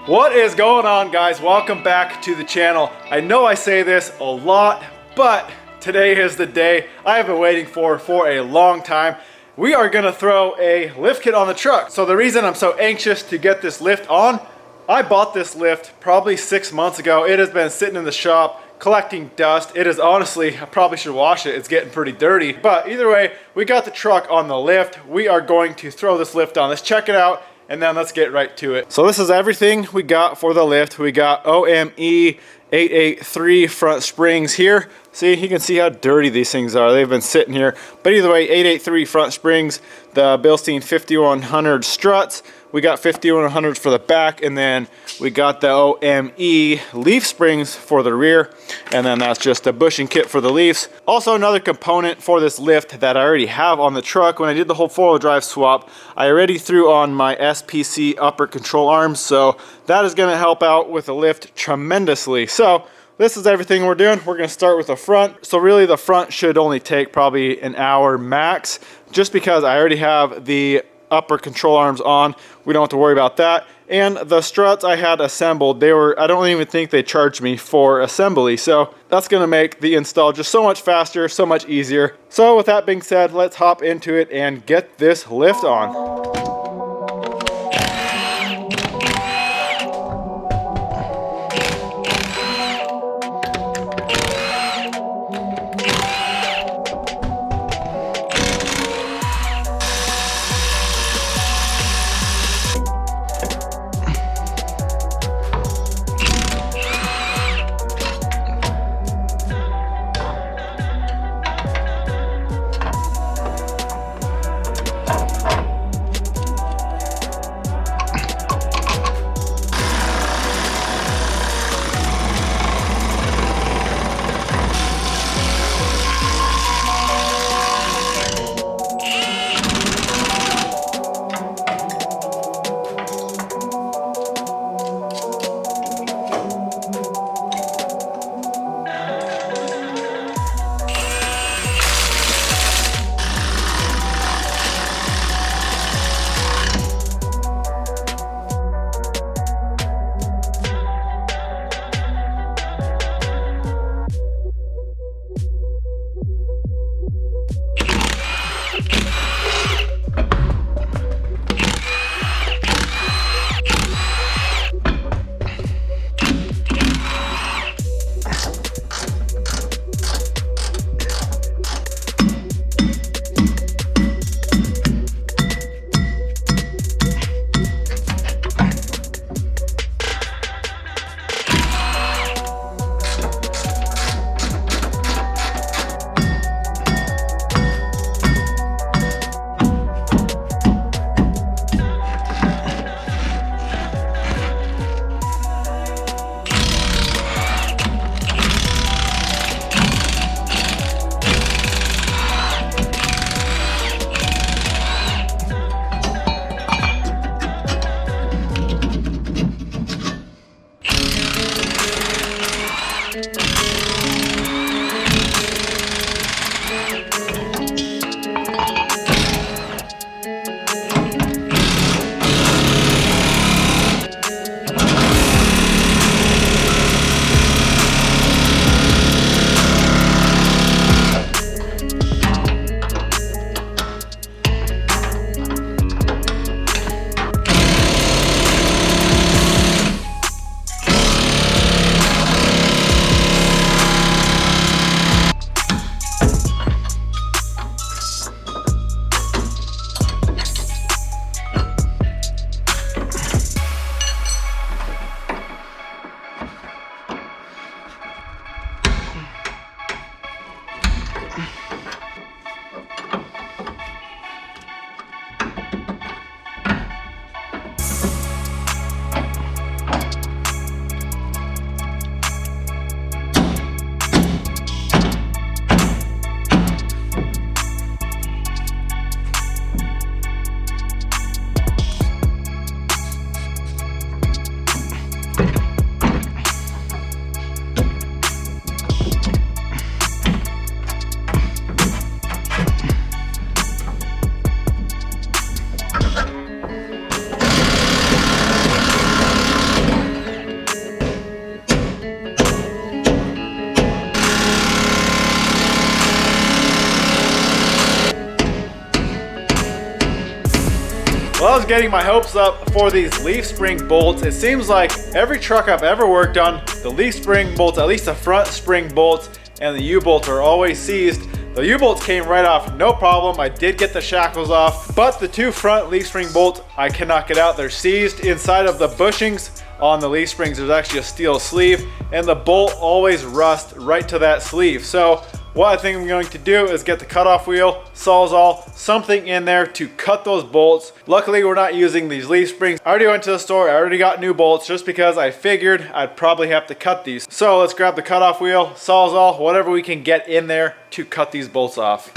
What is going on, guys? Welcome back to the channel. I know I say this a lot, but today is the day I have been waiting for a long time. We are gonna throw a lift kit on the truck. So the reason I'm so anxious to get this lift on, I bought this lift probably 6 months ago. It has been sitting in the shop collecting dust. It is honestly, I probably should wash it. It's getting pretty dirty. But either way, we got the truck on the lift. We are going to throw this lift on. Let's check it out and then let's get right to it. So this is everything we got for the lift. We got OME 883 front springs here. See, you can see how dirty these things are. They've been sitting here. But either way, 883 front springs, the Bilstein 5100 struts. We got 5100s for the back, and then we got the OME leaf springs for the rear, and then that's just a bushing kit for the leaves. Also, another component for this lift that I already have on the truck. When I did the whole four-wheel drive swap, I already threw on my SPC upper control arms, so that is going to help out with the lift tremendously. So this is everything we're doing. We're going to start with the front. So really the front should only take probably an hour max, just because I already have the upper control arms on. We don't have to worry about that. And the struts I had assembled, I don't even think they charged me for assembly. So that's gonna make the install just so much faster, so much easier. So with that being said, let's hop into it and get this lift on. Well, I was getting my hopes up for these leaf spring bolts. It seems like every truck I've ever worked on, the leaf spring bolts, at least the front spring bolts and the U-bolts are always seized. The U-bolts came right off, no problem. I did get the shackles off, but the two front leaf spring bolts, I cannot get out. They're seized. Inside of the bushings on the leaf springs, there's actually a steel sleeve, and the bolt always rusts right to that sleeve. So what I think I'm going to do is get the cutoff wheel, Sawzall, something in there to cut those bolts. Luckily, we're not using these leaf springs. I already went to the store, I already got new bolts just because I figured I'd probably have to cut these. So let's grab the cutoff wheel, Sawzall, whatever we can get in there to cut these bolts off.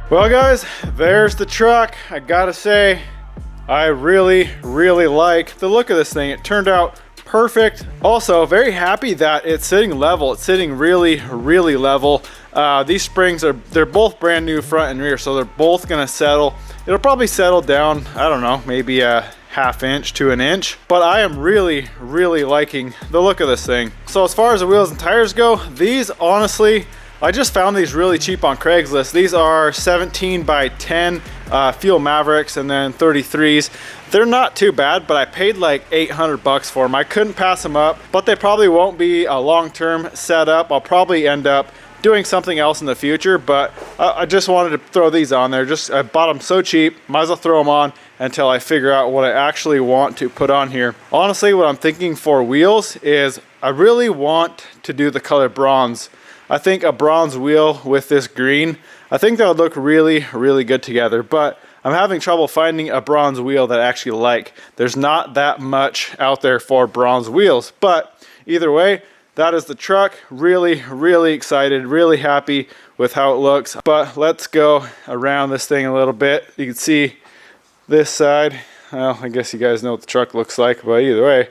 Well guys, there's the truck. I gotta say, I really like the look of this thing. It turned out perfect. Also, very happy that it's sitting level. It's sitting really level. These springs they're both brand new front and rear, so they're both gonna settle. It'll probably settle down, I don't know, maybe a ½ inch to an inch, but I am really liking the look of this thing. So as far as the wheels and tires go, these honestly, I just found these really cheap on Craigslist. These are 17 by 10 Fuel Mavericks and then 33s. They're not too bad, but I paid like 800 bucks for them. I couldn't pass them up, but they probably won't be a long-term setup. I'll probably end up doing something else in the future, but I just wanted to throw these on there. I bought them so cheap, might as well throw them on until I figure out what I actually want to put on here. Honestly, what I'm thinking for wheels is I really want to do the color bronze. I think a bronze wheel with this green, I think that would look really good together, but I'm having trouble finding a bronze wheel that I actually like. There's not that much out there for bronze wheels, but either way, that is the truck. Really excited, really happy with how it looks. But let's go around this thing a little bit. You can see this side. Well, I guess you guys know what the truck looks like, but either way,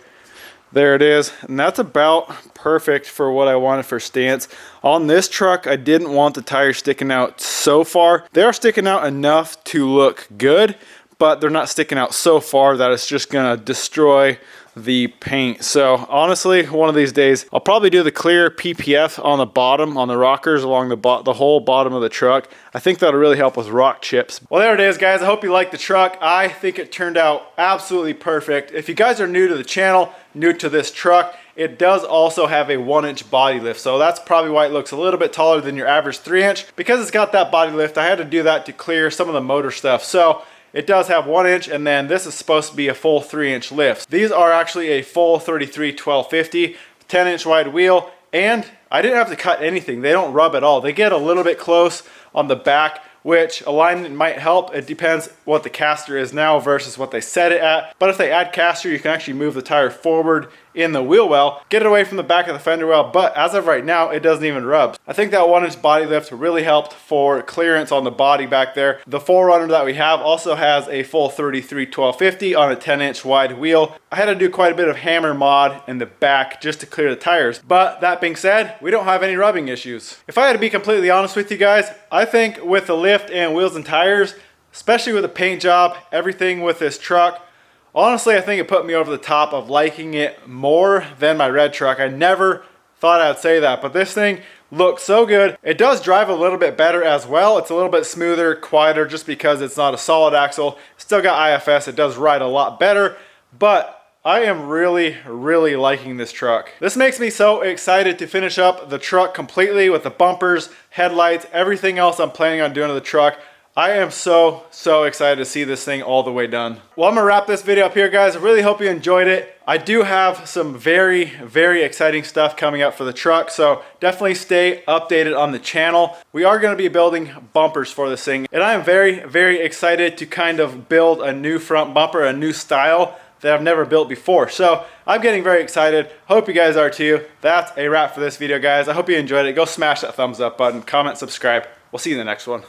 there it is. And that's about perfect for what I wanted for stance. On this truck, I didn't want the tires sticking out so far. They are sticking out enough to look good, but they're not sticking out so far that it's just gonna destroy the paint. So honestly, one of these days I'll probably do the clear PPF on the bottom, on the rockers along the whole bottom of the truck. I think that'll really help with rock chips. Well, there it is, guys. I hope you like the truck. I think it turned out absolutely perfect. If you guys are new to the channel, new to this truck, it does also have a 1-inch body lift, so that's probably why it looks a little bit taller than your average 3-inch. Because it's got that body lift, I had to do that to clear some of the motor stuff. So it does have 1 inch, and then this is supposed to be a full 3-inch lift. These are actually a full 33 1250, 10-inch wide wheel, and I didn't have to cut anything. They don't rub at all. They get a little bit close on the back, which alignment might help. It depends what the caster is now versus what they set it at. But if they add caster, you can actually move the tire forward in the wheel well, get it away from the back of the fender well, but as of right now, it doesn't even rub. I think that 1-inch body lift really helped for clearance on the body back there. The 4Runner that we have also has a full 33 1250 on a 10-inch wide wheel. I had to do quite a bit of hammer mod in the back just to clear the tires. But that being said, we don't have any rubbing issues. If I had to be completely honest with you guys, I think with the lift and wheels and tires, especially with the paint job, everything with this truck, honestly, I think it put me over the top of liking it more than my red truck. I never thought I'd say that, but this thing looks so good. It does drive a little bit better as well. It's a little bit smoother, quieter, just because it's not a solid axle. Still got IFS. It does ride a lot better, but I am really liking this truck. This makes me so excited to finish up the truck completely with the bumpers, headlights, everything else I'm planning on doing to the truck. I am so excited to see this thing all the way done. Well, I'm gonna wrap this video up here, guys. I really hope you enjoyed it. I do have some very exciting stuff coming up for the truck, so definitely stay updated on the channel. We are gonna be building bumpers for this thing, and I am very excited to kind of build a new front bumper, a new style that I've never built before. So I'm getting very excited. Hope you guys are too. That's a wrap for this video, guys. I hope you enjoyed it. Go smash that thumbs up button, comment, subscribe. We'll see you in the next one.